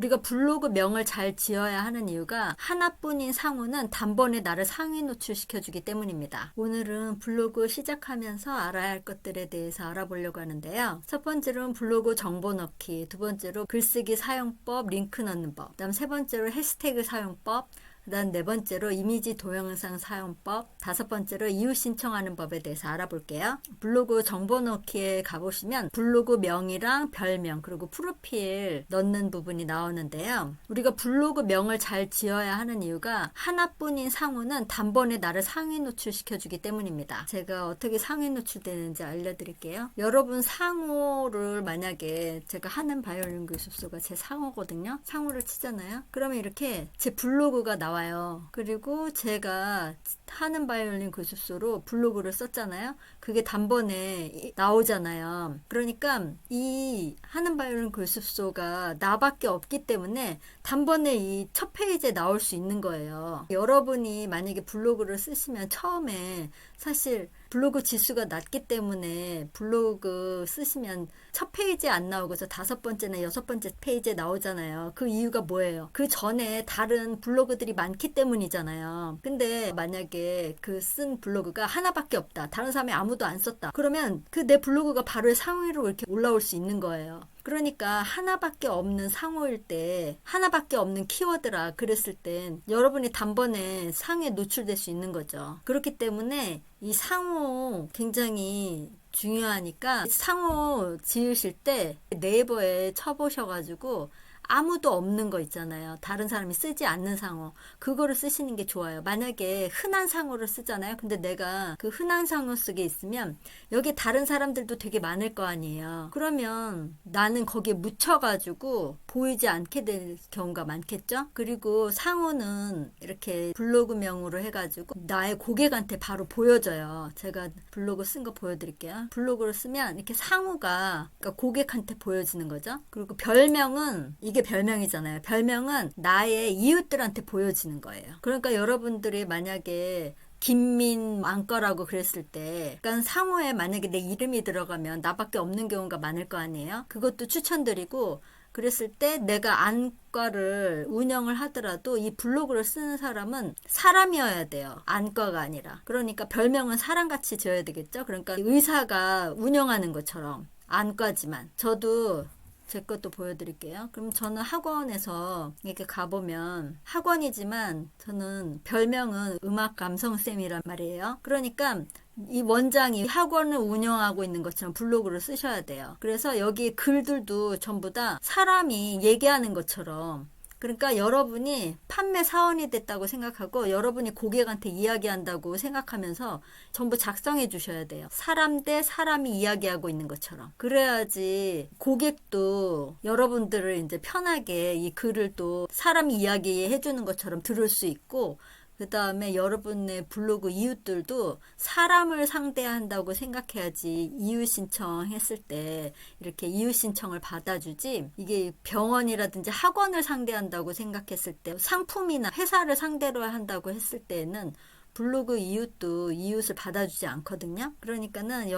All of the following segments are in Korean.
우리가 블로그 명을 잘 지어야 하는 이유가 하나뿐인 상호는 단번에 나를 상위 노출시켜주기 때문입니다. 오늘은 블로그 시작하면서 알아야 할 것들에 대해서 알아보려고 하는데요. 첫 번째로는 블로그 정보 넣기, 두 번째로 글쓰기 사용법, 링크 넣는 법, 그다음 세 번째로 해시태그 사용법, 그다음 네 번째로 이미지 동영상 사용법, 다섯 번째로 이웃 신청하는 법에 대해서 알아볼게요. 블로그 정보 넣기에 가보시면 블로그 명이랑 별명 그리고 프로필 넣는 부분이 나오는데요. 우리가 블로그 명을 잘 지어야 하는 이유가 하나뿐인 상호는 단번에 나를 상위 노출시켜주기 때문입니다. 제가 어떻게 상위 노출되는지 알려드릴게요. 여러분 상호를 만약에 제가 하는 바이올린 교습소가 제 상호거든요. 상호를 치잖아요. 그러면 이렇게 제 블로그가 나와요. 그리고 제가 하는 바이올린 교습소로 블로그를 썼잖아요. 그게 단번에 나오잖아요. 그러니까 이 하는 바이올린 교습소가 나밖에 없기 때문에 단번에 이 첫 페이지에 나올 수 있는 거예요. 여러분이 만약에 블로그를 쓰시면 처음에 사실 블로그 지수가 낮기 때문에 블로그 쓰시면 첫 페이지에 안 나오고서 다섯 번째나 여섯 번째 페이지에 나오잖아요. 그 이유가 뭐예요? 그 전에 다른 블로그들이 많기 때문이잖아요. 근데 만약에 그 쓴 블로그가 하나밖에 없다. 다른 사람이 아무도 안 썼다. 그러면 그 내 블로그가 바로 상위로 이렇게 올라올 수 있는 거예요. 그러니까 하나밖에 없는 상호일 때 하나밖에 없는 키워드라 그랬을 땐 여러분이 단번에 상에 노출될 수 있는 거죠. 그렇기 때문에 이 상호 굉장히 중요하니까 상호 지으실 때 네이버에 쳐보셔가지고 아무도 없는 거 있잖아요. 다른 사람이 쓰지 않는 상호. 그거를 쓰시는 게 좋아요. 만약에 흔한 상호를 쓰잖아요. 근데 내가 그 흔한 상호 속에 있으면 여기 다른 사람들도 되게 많을 거 아니에요. 그러면 나는 거기에 묻혀가지고 보이지 않게 될 경우가 많겠죠? 그리고 상호는 이렇게 블로그명으로 해가지고 나의 고객한테 바로 보여져요. 제가 블로그 쓴 거 보여드릴게요. 블로그를 쓰면 이렇게 상호가 그러니까 고객한테 보여지는 거죠. 그리고 별명은 이게 별명이잖아요. 별명은 나의 이웃들한테 보여지는 거예요. 그러니까 여러분들이 만약에 김민 안과라고 그랬을 때 그러니까 상호에 만약에 내 이름이 들어가면 나밖에 없는 경우가 많을 거 아니에요. 그것도 추천드리고 그랬을 때 내가 안과를 운영을 하더라도 이 블로그를 쓰는 사람은 사람이어야 돼요. 안과가 아니라. 그러니까 별명은 사람같이 지어야 되겠죠. 그러니까 의사가 운영하는 것처럼 안과지만 저도 제 것도 보여드릴게요. 그럼 저는 학원에서 이렇게 가보면 학원이지만 저는 별명은 음악 감성쌤이란 말이에요. 그러니까 이 원장이 학원을 운영하고 있는 것처럼 블로그를 쓰셔야 돼요. 그래서 여기 글들도 전부 다 사람이 얘기하는 것처럼 그러니까 여러분이 판매 사원이 됐다고 생각하고 여러분이 고객한테 이야기한다고 생각하면서 전부 작성해 주셔야 돼요. 사람 대 사람이 이야기하고 있는 것처럼. 그래야지 고객도 여러분들을 이제 편하게 이 글을 또 사람이 이야기해 주는 것처럼 들을 수 있고 그 다음에 여러분의 블로그 이웃들도 사람을 상대한다고 생각해야지 이웃 신청했을 때 이렇게 이웃 신청을 받아주지 이게 병원이라든지 학원을 상대한다고 생각했을 때 상품이나 회사를 상대로 한다고 했을 때는 블로그 이웃도 이웃을 받아주지 않거든요. 그러니까는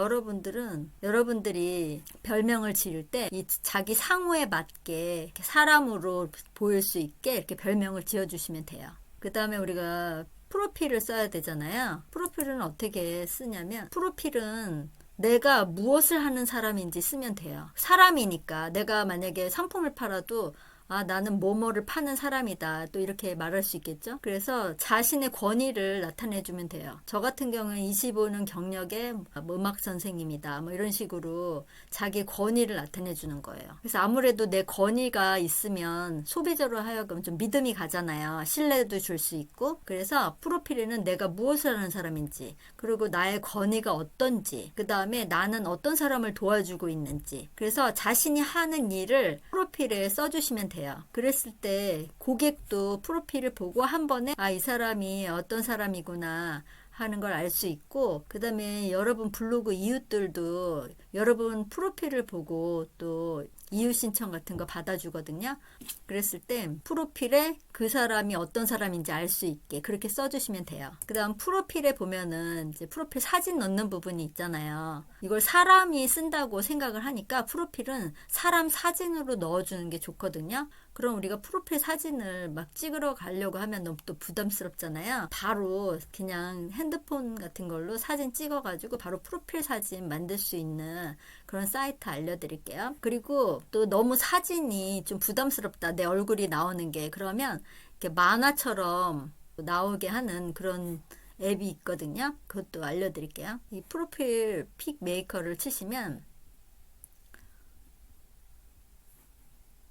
여러분들이 별명을 지을 때 이 자기 상호에 맞게 이렇게 사람으로 보일 수 있게 이렇게 별명을 지어주시면 돼요. 그 다음에 우리가 프로필을 써야 되잖아요. 프로필은 어떻게 쓰냐면 프로필은 내가 무엇을 하는 사람인지 쓰면 돼요. 사람이니까 내가 만약에 상품을 팔아도 아, 나는 뭐뭐를 파는 사람이다. 또 이렇게 말할 수 있겠죠? 그래서 자신의 권위를 나타내주면 돼요. 저 같은 경우는 25년 경력의 음악 선생님이다. 뭐 이런 식으로 자기 권위를 나타내주는 거예요. 그래서 아무래도 내 권위가 있으면 소비자로 하여금 좀 믿음이 가잖아요. 신뢰도 줄 수 있고. 그래서 프로필에는 내가 무엇을 하는 사람인지, 그리고 나의 권위가 어떤지, 그 다음에 나는 어떤 사람을 도와주고 있는지. 그래서 자신이 하는 일을 프로필에 써주시면 돼요. 그랬을 때 고객도 프로필을 보고 한 번에 아, 이 사람이 어떤 사람이구나 하는 걸 알 수 있고 그 다음에 여러분 블로그 이웃들도 여러분 프로필을 보고 또 이웃 신청 같은 거 받아주거든요. 그랬을 때 프로필에 그 사람이 어떤 사람인지 알 수 있게 그렇게 써주시면 돼요. 그 다음 프로필에 보면은 이제 프로필 사진 넣는 부분이 있잖아요. 이걸 사람이 쓴다고 생각을 하니까 프로필은 사람 사진으로 넣어주는 게 좋거든요. 그럼 우리가 프로필 사진을 막 찍으러 가려고 하면 너무 또 부담스럽잖아요. 바로 그냥 핸드폰 같은 걸로 사진 찍어가지고 바로 프로필 사진 만들 수 있는 그런 사이트 알려드릴게요. 그리고 또 너무 사진이 좀 부담스럽다, 내 얼굴이 나오는 게. 그러면 이렇게 만화처럼 나오게 하는 그런 앱이 있거든요. 그것도 알려드릴게요. 이 프로필 픽 메이커를 치시면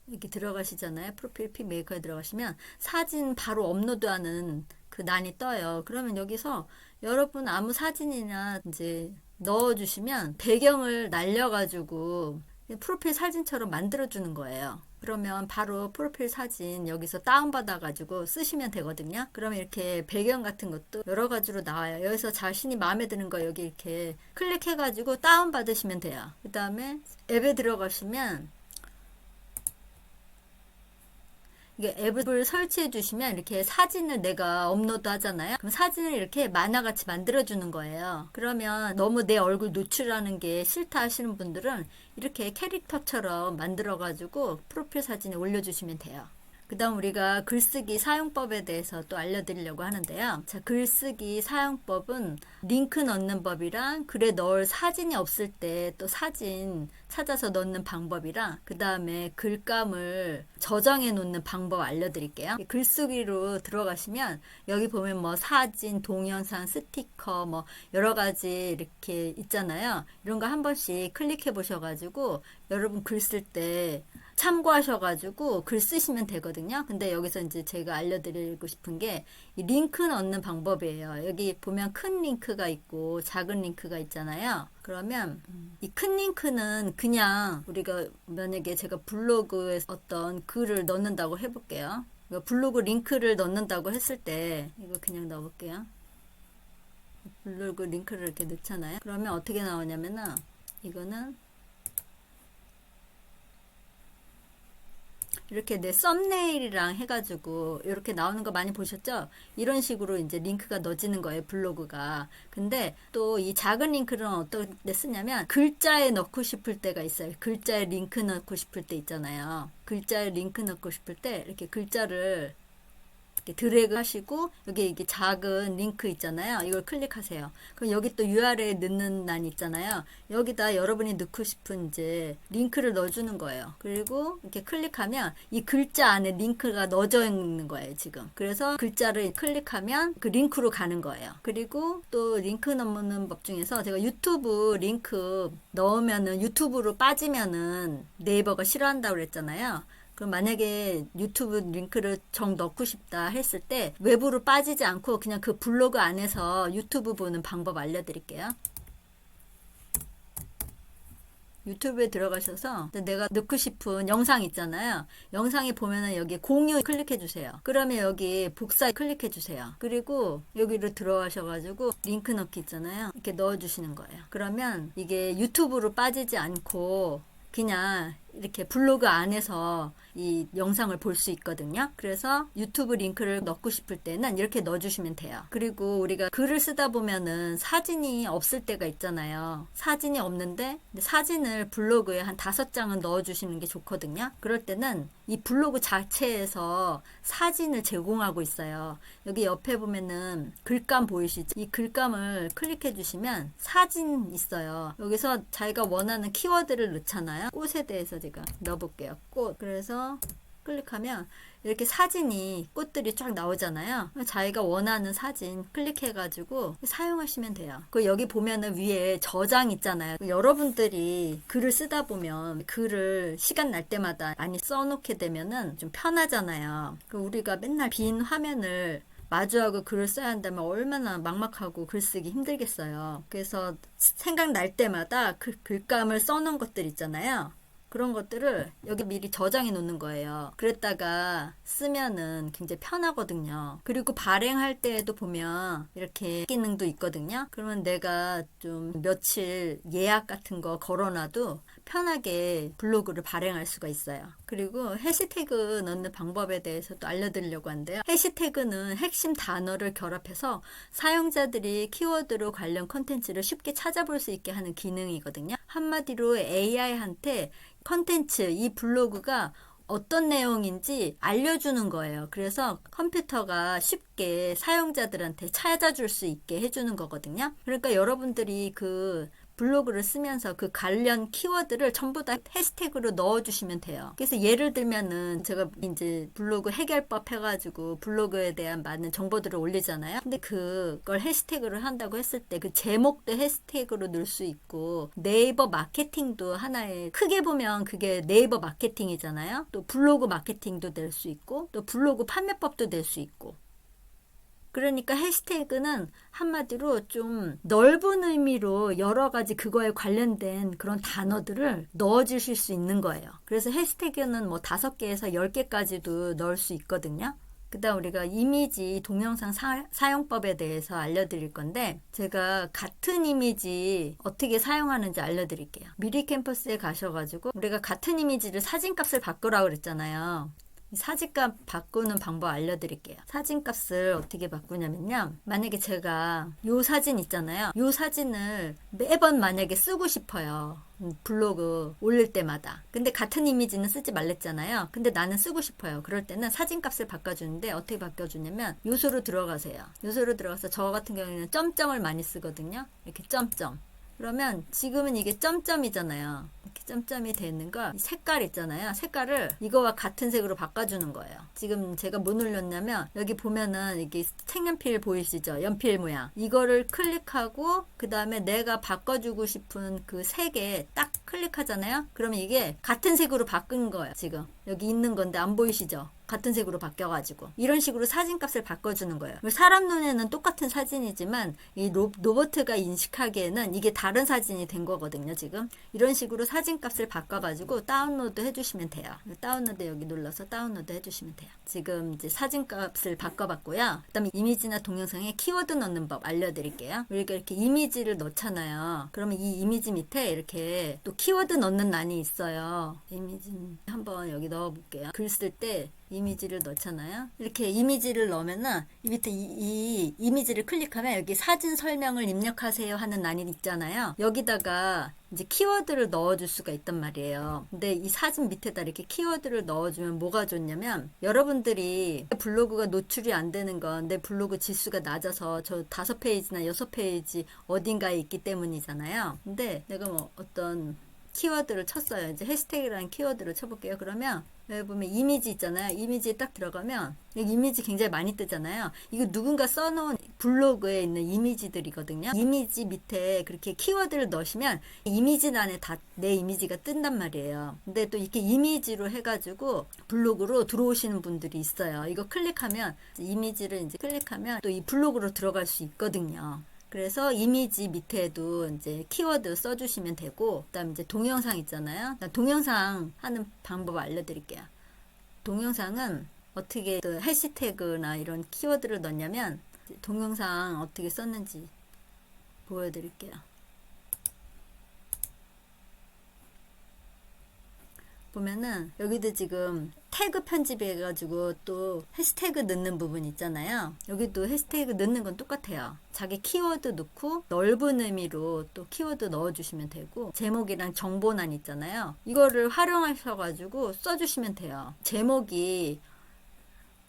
이렇게 들어가시잖아요. 프로필 픽 메이커에 들어가시면 사진 바로 업로드하는 그 난이 떠요. 그러면 여기서 여러분 아무 사진이나 이제 넣어주시면 배경을 날려가지고 프로필 사진처럼 만들어주는 거예요. 그러면 바로 프로필 사진 여기서 다운받아가지고 쓰시면 되거든요. 그러면 이렇게 배경 같은 것도 여러 가지로 나와요. 여기서 자신이 마음에 드는 거 여기 이렇게 클릭해가지고 다운받으시면 돼요. 그 다음에 앱에 들어가시면 이게 앱을 설치해 주시면 이렇게 사진을 내가 업로드 하잖아요. 그럼 사진을 이렇게 만화같이 만들어 주는 거예요. 그러면 너무 내 얼굴 노출하는 게 싫다 하시는 분들은 이렇게 캐릭터처럼 만들어 가지고 프로필 사진에 올려주시면 돼요. 그 다음 우리가 글쓰기 사용법에 대해서 또 알려드리려고 하는데요. 자, 글쓰기 사용법은 링크 넣는 법이랑 글에 넣을 사진이 없을 때 또 사진 찾아서 넣는 방법이랑 그 다음에 글감을 저장해 놓는 방법 알려드릴게요. 글쓰기로 들어가시면 여기 보면 뭐 사진, 동영상, 스티커 뭐 여러 가지 이렇게 있잖아요. 이런 거 한 번씩 클릭해 보셔가지고 여러분 글 쓸 때 참고하셔가지고 글 쓰시면 되거든요. 근데 여기서 이제 제가 알려드리고 싶은 게 이 링크 넣는 방법이에요. 여기 보면 큰 링크가 있고 작은 링크가 있잖아요. 그러면 이 큰 링크는 그냥 우리가 만약에 제가 블로그에 어떤 글을 넣는다고 해볼게요. 블로그 링크를 넣는다고 했을 때 이거 그냥 넣어볼게요. 블로그 링크를 이렇게 넣잖아요. 그러면 어떻게 나오냐면은 이거는 이렇게 내 썸네일이랑 해가지고 이렇게 나오는 거 많이 보셨죠? 이런 식으로 이제 링크가 넣어지는 거예요, 블로그가. 근데 또 이 작은 링크는 어떤 데 쓰냐면 글자에 넣고 싶을 때가 있어요. 글자에 링크 넣고 싶을 때 있잖아요. 글자에 링크 넣고 싶을 때 이렇게 글자를 이렇게 드래그 하시고 여기 이게 작은 링크 있잖아요. 이걸 클릭하세요. 그럼 여기 또 URL 넣는 란 있잖아요. 여기다 여러분이 넣고 싶은 이제 링크를 넣어주는 거예요. 그리고 이렇게 클릭하면 이 글자 안에 링크가 넣어져 있는 거예요, 지금. 그래서 글자를 클릭하면 그 링크로 가는 거예요. 그리고 또 링크 넣는 법 중에서 제가 유튜브 링크 넣으면은 유튜브로 빠지면은 네이버가 싫어한다고 그랬잖아요. 그럼 만약에 유튜브 링크를 정 넣고 싶다 했을 때 외부로 빠지지 않고 그냥 그 블로그 안에서 유튜브 보는 방법 알려드릴게요. 유튜브에 들어가셔서 내가 넣고 싶은 영상 있잖아요. 영상에 보면은 여기 공유 클릭해 주세요. 그러면 여기 복사 클릭해 주세요. 그리고 여기로 들어가셔가지고 링크 넣기 있잖아요. 이렇게 넣어 주시는 거예요. 그러면 이게 유튜브로 빠지지 않고 그냥 이렇게 블로그 안에서 이 영상을 볼 수 있거든요. 그래서 유튜브 링크를 넣고 싶을 때는 이렇게 넣어주시면 돼요. 그리고 우리가 글을 쓰다 보면은 사진이 없을 때가 있잖아요. 사진이 없는데 사진을 블로그에 한 5장은 넣어주시는 게 좋거든요. 그럴 때는 이 블로그 자체에서 사진을 제공하고 있어요. 여기 옆에 보면은 글감 보이시죠? 이 글감을 클릭해 주시면 사진 있어요. 여기서 자기가 원하는 키워드를 넣잖아요. 꽃에 대해서 제가 넣어볼게요. 꽃. 그래서 클릭하면 이렇게 사진이 꽃들이 쫙 나오잖아요. 자기가 원하는 사진 클릭해가지고 사용하시면 돼요. 그 여기 보면은 위에 저장 있잖아요. 여러분들이 글을 쓰다 보면 글을 시간 날 때마다 많이 써놓게 되면은 좀 편하잖아요. 우리가 맨날 빈 화면을 마주하고 글을 써야 한다면 얼마나 막막하고 글쓰기 힘들겠어요. 그래서 생각날 때마다 그 글감을 써놓은 것들 있잖아요. 그런 것들을 여기 미리 저장해 놓는 거예요. 그랬다가 쓰면은 굉장히 편하거든요. 그리고 발행할 때에도 보면 이렇게 기능도 있거든요. 그러면 내가 좀 며칠 예약 같은 거 걸어놔도 편하게 블로그를 발행할 수가 있어요. 그리고 해시태그 넣는 방법에 대해서 또 알려드리려고 하는데요. 해시태그는 핵심 단어를 결합해서 사용자들이 키워드로 관련 콘텐츠를 쉽게 찾아볼 수 있게 하는 기능이거든요. 한마디로 AI한테 컨텐츠, 이 블로그가 어떤 내용인지 알려주는 거예요. 그래서 컴퓨터가 쉽게 사용자들한테 찾아줄 수 있게 해주는 거거든요. 그러니까 여러분들이 그 블로그를 쓰면서 그 관련 키워드를 전부 다 해시태그로 넣어주시면 돼요. 그래서 예를 들면은 제가 이제 블로그 해결법 해가지고 블로그에 대한 많은 정보들을 올리잖아요. 근데 그걸 해시태그를 한다고 했을 때 그 제목도 해시태그로 넣을 수 있고, 네이버 마케팅도 하나의, 크게 보면 그게 네이버 마케팅이잖아요. 또 블로그 마케팅도 될 수 있고, 또 블로그 판매법도 될 수 있고. 그러니까 해시태그는 한마디로 좀 넓은 의미로 여러 가지 그거에 관련된 그런 단어들을 넣어주실 수 있는 거예요. 그래서 해시태그는 뭐 5개에서 10개까지도 넣을 수 있거든요. 그다음 우리가 이미지 동영상 사용법에 대해서 알려드릴 건데, 제가 같은 이미지 어떻게 사용하는지 알려드릴게요. 미리 캠퍼스에 가셔가지고 우리가 같은 이미지를 사진값을 바꾸라고 그랬잖아요. 사진값 바꾸는 방법 알려드릴게요. 사진값을 어떻게 바꾸냐면요. 만약에 제가 요 사진 있잖아요. 요 사진을 매번 만약에 쓰고 싶어요. 블로그 올릴 때마다. 근데 같은 이미지는 쓰지 말랬잖아요. 근데 나는 쓰고 싶어요. 그럴 때는 사진값을 바꿔주는데 어떻게 바꿔주냐면 요소로 들어가세요. 요소로 들어가서 저 같은 경우에는 점점을 많이 쓰거든요. 이렇게 점점. 그러면 지금은 이게 점점이잖아요. 이렇게 점점이 되는 거, 색깔 있잖아요. 색깔을 이거와 같은 색으로 바꿔주는 거예요. 지금 제가 뭐 눌렀냐면 여기 보면은 이게 색연필 보이시죠? 연필 모양. 이거를 클릭하고 그 다음에 내가 바꿔주고 싶은 그 색에 딱 클릭하잖아요. 그러면 이게 같은 색으로 바꾼 거예요. 지금 여기 있는 건데 안 보이시죠? 같은 색으로 바뀌어가지고 이런 식으로 사진값을 바꿔주는 거예요. 사람 눈에는 똑같은 사진이지만 이 로봇가 인식하기에는 이게 다른 사진이 된 거거든요. 지금 이런 식으로 사진값을 바꿔가지고 다운로드 해주시면 돼요. 다운로드 여기 눌러서 다운로드 해주시면 돼요. 지금 이제 사진값을 바꿔봤고요. 그다음에 이미지나 동영상에 키워드 넣는 법 알려드릴게요. 우리가 이렇게 이미지를 넣잖아요. 그러면 이 이미지 밑에 이렇게 또 키워드 넣는 란이 있어요. 이미지 한번 여기 넣어볼게요. 글 쓸 때 이미지를 넣잖아요. 이렇게 이미지를 넣으면은 이 밑에 이 이미지를 클릭하면 여기 사진 설명을 입력하세요 하는 란이 있잖아요. 여기다가 이제 키워드를 넣어줄 수가 있단 말이에요. 근데 이 사진 밑에다 이렇게 키워드를 넣어주면 뭐가 좋냐면, 여러분들이 블로그가 노출이 안 되는 건 내 블로그 지수가 낮아서 저 5페이지나 6페이지 어딘가에 있기 때문이잖아요. 근데 내가 뭐 어떤 키워드를 쳤어요. 이제 해시태그라는 키워드를 쳐볼게요. 그러면 여기 보면 이미지 있잖아요. 이미지에 딱 들어가면 여기 이미지 굉장히 많이 뜨잖아요. 이거 누군가 써놓은 블로그에 있는 이미지들이거든요. 이미지 밑에 그렇게 키워드를 넣으시면 이미지란에 다 내 이미지가 뜬단 말이에요. 근데 또 이렇게 이미지로 해가지고 블로그로 들어오시는 분들이 있어요. 이거 클릭하면 이미지를 이제 클릭하면 또 이 블로그로 들어갈 수 있거든요. 그래서 이미지 밑에도 이제 키워드 써주시면 되고, 그다음 이제 동영상 있잖아요. 동영상 하는 방법 알려드릴게요. 동영상은 어떻게 그 해시태그나 이런 키워드를 넣냐면, 동영상 어떻게 썼는지 보여드릴게요. 보면은 여기도 지금 태그 편집해가지고 또 해시태그 넣는 부분 있잖아요. 여기도 해시태그 넣는 건 똑같아요. 자기 키워드 넣고 넓은 의미로 또 키워드 넣어주시면 되고, 제목이랑 정보란 있잖아요. 이거를 활용하셔가지고 써주시면 돼요. 제목이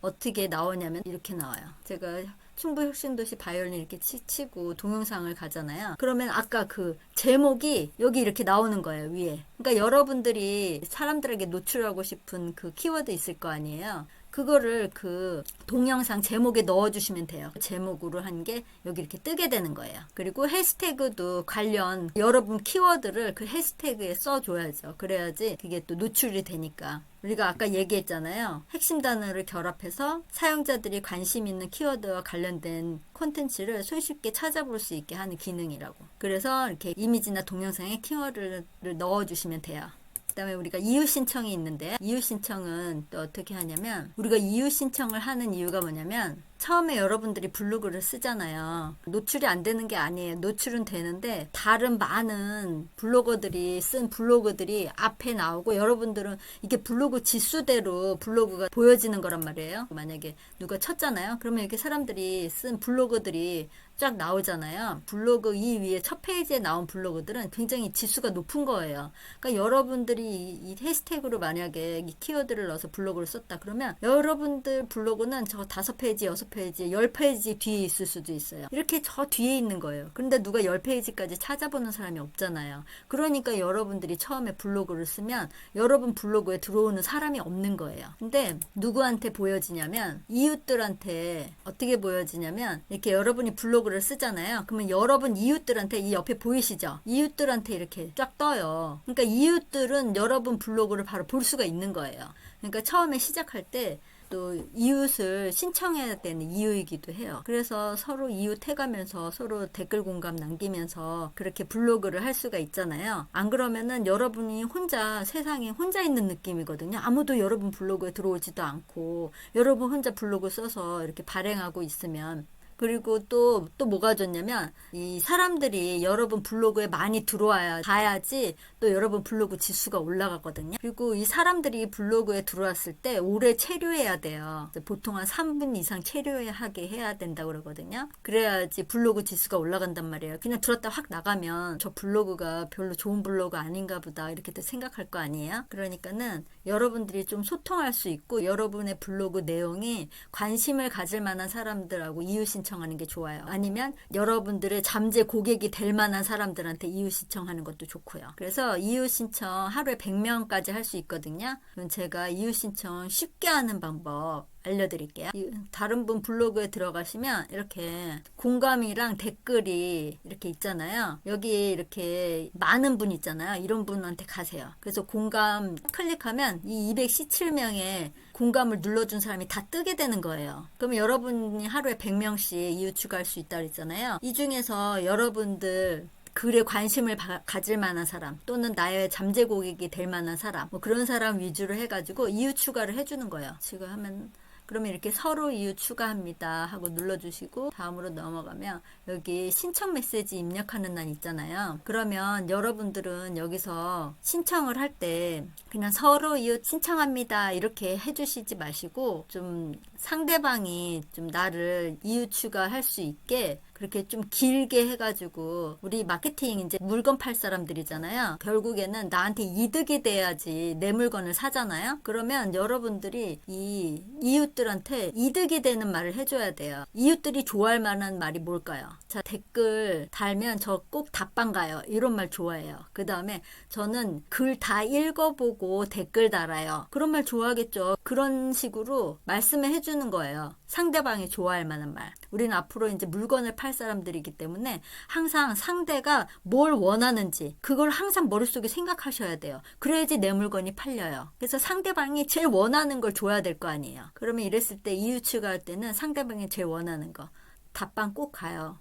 어떻게 나오냐면 이렇게 나와요. 제가 충북혁신도시 바이올린 이렇게 치고 동영상을 가잖아요. 그러면 아까 그 제목이 여기 이렇게 나오는 거예요, 위에. 그러니까 여러분들이 사람들에게 노출하고 싶은 그 키워드 있을 거 아니에요. 그거를 그 동영상 제목에 넣어주시면 돼요. 제목으로 한 게 여기 이렇게 뜨게 되는 거예요. 그리고 해시태그도 관련 여러분 키워드를 그 해시태그에 써줘야죠. 그래야지 그게 또 노출이 되니까. 우리가 아까 얘기했잖아요. 핵심 단어를 결합해서 사용자들이 관심 있는 키워드와 관련된 콘텐츠를 손쉽게 찾아볼 수 있게 하는 기능이라고. 그래서 이렇게 이미지나 동영상에 키워드를 넣어주시면 돼요. 그 다음에 우리가 이유 신청이 있는데, 이유 신청은 또 어떻게 하냐면, 우리가 이유 신청을 하는 이유가 뭐냐면, 처음에 여러분들이 블로그를 쓰잖아요. 노출이 안 되는 게 아니에요. 노출은 되는데 다른 많은 블로거들이 쓴 블로그들이 앞에 나오고, 여러분들은 이게 블로그 지수대로 블로그가 보여지는 거란 말이에요. 만약에 누가 쳤잖아요. 그러면 이렇게 사람들이 쓴 블로그들이 쫙 나오잖아요. 블로그 이 위에 첫 페이지에 나온 블로그들은 굉장히 지수가 높은 거예요. 그러니까 여러분들이 이 해시태그로 만약에 이 키워드를 넣어서 블로그를 썼다 그러면 여러분들 블로그는 저 5페이지, 6페이지, 10페이지 뒤에 있을 수도 있어요. 이렇게 저 뒤에 있는 거예요. 그런데 누가 10페이지까지 찾아보는 사람이 없잖아요. 그러니까 여러분들이 처음에 블로그를 쓰면 여러분 블로그에 들어오는 사람이 없는 거예요. 근데 누구한테 보여지냐면 이웃들한테 어떻게 보여지냐면 이렇게 여러분이 블로그를 쓰잖아요. 그러면 여러분 이웃들한테 이 옆에 보이시죠? 이웃들한테 이렇게 쫙 떠요. 그러니까 이웃들은 여러분 블로그를 바로 볼 수가 있는 거예요. 그러니까 처음에 시작할 때 또 이웃을 신청해야 되는 이유이기도 해요. 그래서 서로 이웃 해가면서 서로 댓글 공감 남기면서 그렇게 블로그를 할 수가 있잖아요. 안 그러면은 여러분이 혼자 세상에 혼자 있는 느낌이거든요. 아무도 여러분 블로그에 들어오지도 않고 여러분 혼자 블로그 써서 이렇게 발행하고 있으면. 그리고 또 뭐가 좋냐면 이 사람들이 여러분 블로그에 많이 들어와야 봐야지 또 여러분 블로그 지수가 올라가거든요. 그리고 이 사람들이 블로그에 들어왔을 때 오래 체류해야 돼요. 보통 한 3분 이상 체류하게 해야 된다고 그러거든요. 그래야지 블로그 지수가 올라간단 말이에요. 그냥 들었다 확 나가면 저 블로그가 별로 좋은 블로그 아닌가 보다 이렇게 또 생각할 거 아니에요. 그러니까는 여러분들이 좀 소통할 수 있고 여러분의 블로그 내용이 관심을 가질 만한 사람들하고 이웃 신청하는 게 좋아요. 아니면 여러분들의 잠재 고객이 될 만한 사람들한테 이웃 신청하는 것도 좋고요. 그래서 이웃 신청 하루에 100명까지 할 수 있거든요. 그럼 제가 이웃 신청 쉽게 하는 방법 알려드릴게요. 다른 분 블로그에 들어가시면 이렇게 공감이랑 댓글이 이렇게 있잖아요. 여기 이렇게 많은 분 있잖아요. 이런 분한테 가세요. 그래서 공감 클릭하면 이 217명의 공감을 눌러준 사람이 다 뜨게 되는 거예요. 그러면 여러분이 하루에 100명씩 이웃 추가할 수 있다고 했잖아요. 이 중에서 여러분들 글에 관심을 가질 만한 사람 또는 나의 잠재 고객이 될 만한 사람 뭐 그런 사람 위주로 해가지고 이웃 추가를 해주는 거예요. 지금 하면 그러면 이렇게 서로 이웃 추가합니다 하고 눌러주시고 다음으로 넘어가면 여기 신청 메시지 입력하는 欄 있잖아요. 그러면 여러분들은 여기서 신청을 할 때 그냥 서로 이웃 신청합니다 이렇게 해주시지 마시고 좀 상대방이 좀 나를 이웃 추가할 수 있게 그렇게 좀 길게 해가지고 우리 마케팅 이제 물건 팔 사람들이잖아요. 결국에는 나한테 이득이 돼야지 내 물건을 사잖아요. 그러면 여러분들이 이 이웃들한테 이득이 되는 말을 해줘야 돼요. 이웃들이 좋아할 만한 말이 뭘까요? 자, 댓글 달면 저 꼭 답방 가요. 이런 말 좋아해요. 그 다음에 저는 글 다 읽어보고 댓글 달아요. 그런 말 좋아하겠죠. 그런 식으로 말씀을 해주는 거예요. 상대방이 좋아할 만한 말. 우리는 앞으로 이제 물건을 팔 사람들이기 때문에 항상 상대가 뭘 원하는지 그걸 항상 머릿속에 생각하셔야 돼요. 그래야지 내 물건이 팔려요. 그래서 상대방이 제일 원하는 걸 줘야 될 거 아니에요. 그러면 이랬을 때 이웃 추가할 때는 상대방이 제일 원하는 거 답방 꼭 가요.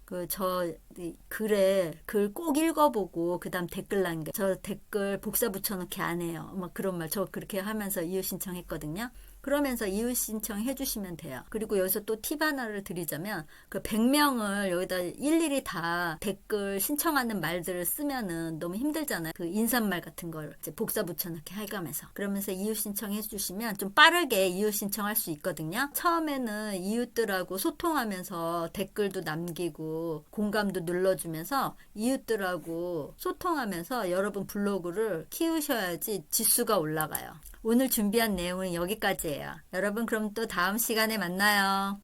글 꼭 읽어보고 그다음 댓글 남겨. 저 댓글 복사 붙여넣기 안 해요. 막 그런 말 저 그렇게 하면서 이웃 신청했거든요. 그러면서 이웃 신청 해주시면 돼요. 그리고 여기서 또 팁 하나를 드리자면 그 100명을 여기다 일일이 다 댓글 신청하는 말들을 쓰면은 너무 힘들잖아요. 그 인사말 같은 걸 이제 복사 붙여넣기 해가면서 그러면서 이웃 신청 해주시면 좀 빠르게 이웃 신청할 수 있거든요. 처음에는 이웃들하고 소통하면서 댓글도 남기고 공감도 눌러주면서 이웃들하고 소통하면서 여러분 블로그를 키우셔야지 지수가 올라가요. 오늘 준비한 내용은 여기까지예요. 여러분 그럼 또 다음 시간에 만나요.